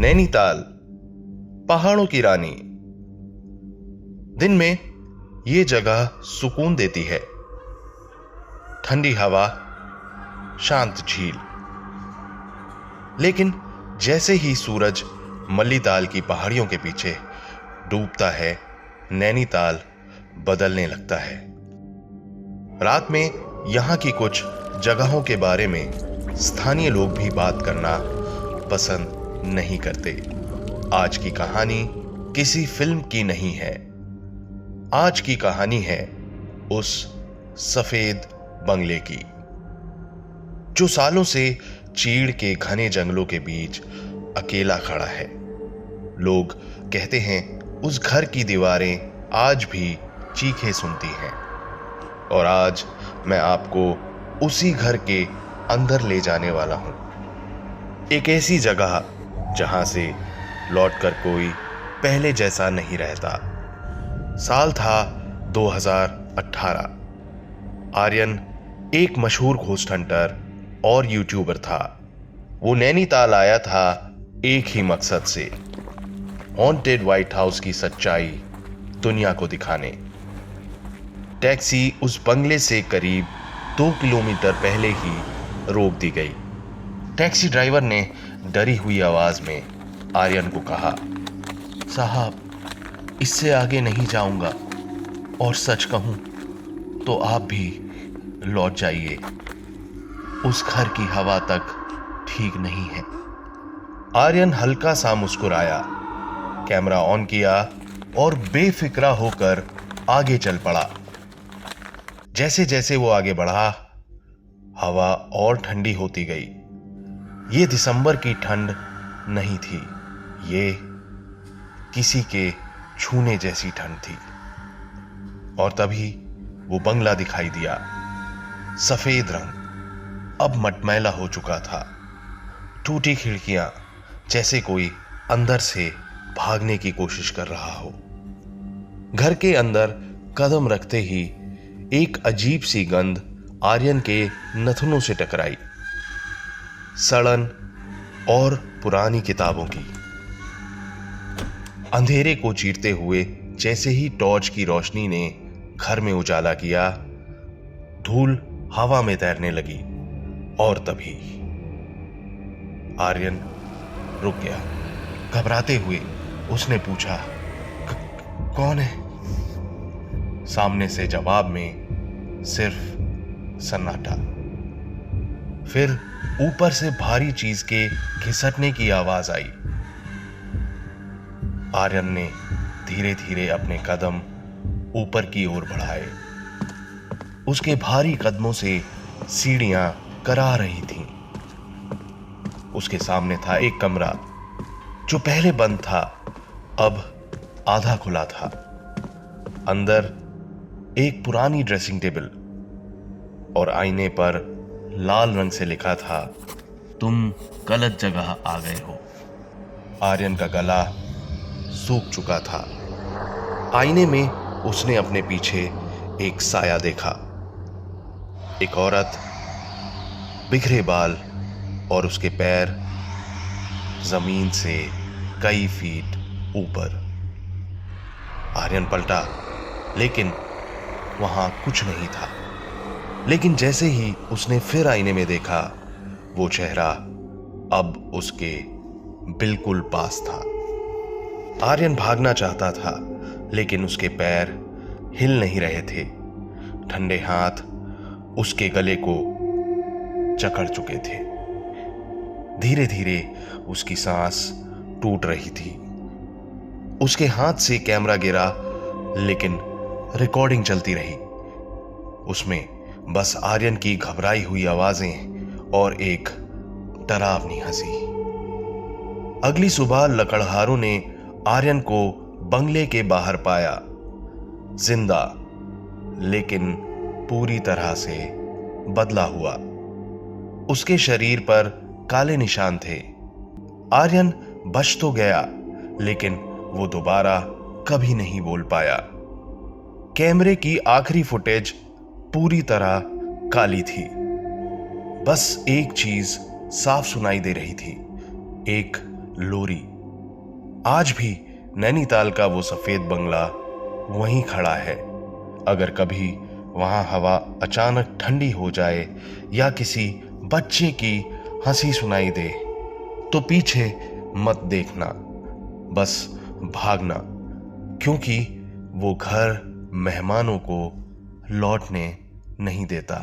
नैनीताल, पहाड़ों की रानी। दिन में ये जगह सुकून देती है। ठंडी हवा, शांत झील। लेकिन जैसे ही सूरज मल्लीताल की पहाड़ियों के पीछे डूबता है, नैनीताल बदलने लगता है। रात में यहां की कुछ जगहों के बारे में स्थानीय लोग भी बात करना पसंद नहीं करते। आज की कहानी किसी फिल्म की नहीं है। आज की कहानी है उस सफेद बंगले की, जो सालों से चीड़ के घने जंगलों के बीच अकेला खड़ा है। लोग कहते हैं उस घर की दीवारें आज भी चीखें सुनती हैं। और आज मैं आपको उसी घर के अंदर ले जाने वाला हूं। एक ऐसी जगह जहां से लौटकर कोई पहले जैसा नहीं रहता। साल था 2018। आर्यन एक मशहूर घोस्ट हंटर और यूट्यूबर था। वो नैनीताल आया था एक ही मकसद से, हॉन्टेड व्हाइट हाउस की सच्चाई दुनिया को दिखाने। टैक्सी उस बंगले से करीब 2 किलोमीटर पहले ही रोक दी गई। टैक्सी ड्राइवर ने डरी हुई आवाज में आर्यन को कहा, साहब, इससे आगे नहीं जाऊंगा, और सच कहूं तो आप भी लौट जाइए। उस घर की हवा तक ठीक नहीं है। आर्यन हल्का सा मुस्कुराया, कैमरा ऑन किया और बेफिक्रा होकर आगे चल पड़ा। जैसे जैसे वो आगे बढ़ा, हवा और ठंडी होती गई। ये दिसंबर की ठंड नहीं थी, ये किसी के छूने जैसी ठंड थी। और तभी वो बंगला दिखाई दिया। सफेद रंग, अब मटमैला हो चुका था। टूटी खिड़कियां, जैसे कोई अंदर से भागने की कोशिश कर रहा हो। घर के अंदर कदम रखते ही एक अजीब सी गंध आर्यन के नथुनों से टकराई। सड़न और पुरानी किताबों की। अंधेरे को चीरते हुए जैसे ही टॉर्च की रोशनी ने घर में उजाला किया, धूल हवा में तैरने लगी। और तभी आर्यन रुक गया। घबराते हुए उसने पूछा, कौन है? सामने से जवाब में सिर्फ सन्नाटा। फिर ऊपर से भारी चीज के घिसटने की आवाज आई। आर्यन ने धीरे धीरे अपने कदम ऊपर की ओर बढ़ाए। उसके भारी कदमों से सीढ़ियां करा रही थीं। उसके सामने था एक कमरा, जो पहले बंद था, अब आधा खुला था। अंदर एक पुरानी ड्रेसिंग टेबल और आईने पर लाल रंग से लिखा था, तुम गलत जगह आ गए हो। आर्यन का गला सूख चुका था। आईने में उसने अपने पीछे एक साया देखा। एक औरत, बिखरे बाल और उसके पैर जमीन से कई फीट ऊपर। आर्यन पलटा, लेकिन वहां कुछ नहीं था। लेकिन जैसे ही उसने फिर आईने में देखा, वो चेहरा अब उसके बिल्कुल पास था। आर्यन भागना चाहता था, लेकिन उसके पैर हिल नहीं रहे थे। ठंडे हाथ उसके गले को जकड़ चुके थे। धीरे धीरे उसकी सांस टूट रही थी। उसके हाथ से कैमरा गिरा, लेकिन रिकॉर्डिंग चलती रही। उसमें बस आर्यन की घबराई हुई आवाजें और एक डरावनी हंसी। अगली सुबह लकड़हारों ने आर्यन को बंगले के बाहर पाया, जिंदा, लेकिन पूरी तरह से बदला हुआ। उसके शरीर पर काले निशान थे। आर्यन बच तो गया, लेकिन वो दोबारा कभी नहीं बोल पाया। कैमरे की आखिरी फुटेज पूरी तरह काली थी। बस एक चीज साफ सुनाई दे रही थी, एक लोरी। आज भी नैनीताल का वो सफेद बंगला वहीं खड़ा है। अगर कभी वहां हवा अचानक ठंडी हो जाए या किसी बच्चे की हंसी सुनाई दे तो पीछे मत देखना, बस भागना, क्योंकि वो घर मेहमानों को लौटने नहीं देता।